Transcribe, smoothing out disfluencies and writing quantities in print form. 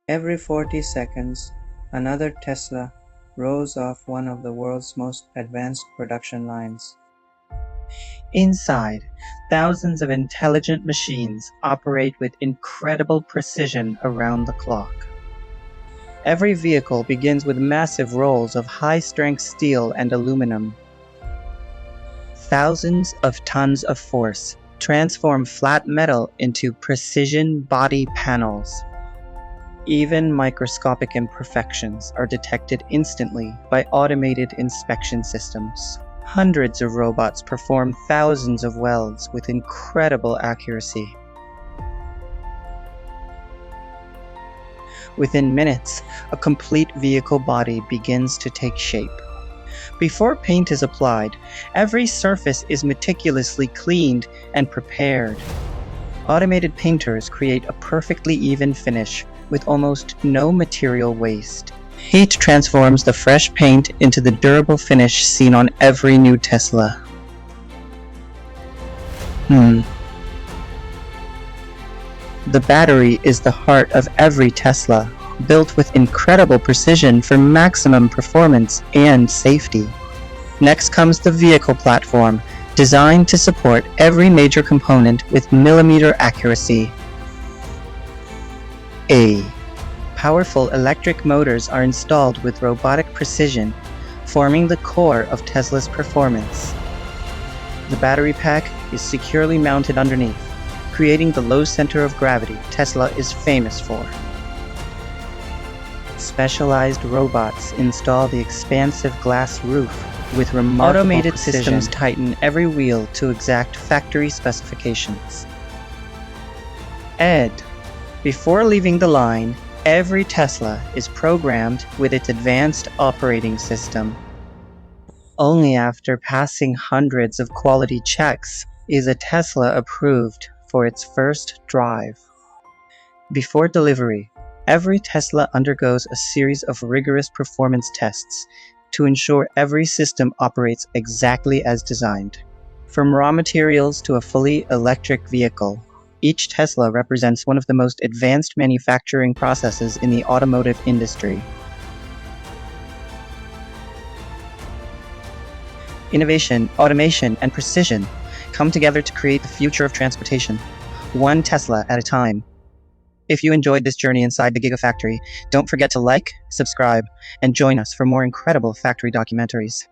Every 40 seconds, another Tesla rolls off one of the world's most advanced production lines. Inside, thousands of intelligent machines operate with incredible precision around the clock. Every vehicle begins with massive rolls of high-strength steel and aluminum. Thousands of tons of force transform flat metal into precision body panels. Even microscopic imperfections are detected instantly by automated inspection systems. Hundreds of robots perform thousands of welds with incredible accuracy. Within minutes, a complete vehicle body begins to take shape. Before paint is applied, every surface is meticulously cleaned and prepared. Automated painters create a perfectly even finish with almost no material waste. Heat transforms the fresh paint into the durable finish seen on every new Tesla. The battery is the heart of every Tesla, built with incredible precision for maximum performance and safety. Next comes the vehicle platform, designed to support every major component with millimeter accuracy. Powerful electric motors are installed with robotic precision, forming the core of Tesla's performance. The battery pack is securely mounted underneath, creating the low center of gravity Tesla is famous for. Specialized robots install the expansive glass roof with remarkable automated precision. Systems tighten every wheel to exact factory specifications. Before leaving the line, every Tesla is programmed with its advanced operating system. Only after passing hundreds of quality checks is a Tesla approved for its first drive. Before delivery, every Tesla undergoes a series of rigorous performance tests to ensure every system operates exactly as designed. From raw materials to a fully electric vehicle, each Tesla represents one of the most advanced manufacturing processes in the automotive industry. Innovation, automation, and precision come together to create the future of transportation, one Tesla at a time. If you enjoyed this journey inside the Gigafactory, don't forget to like, subscribe, and join us for more incredible factory documentaries.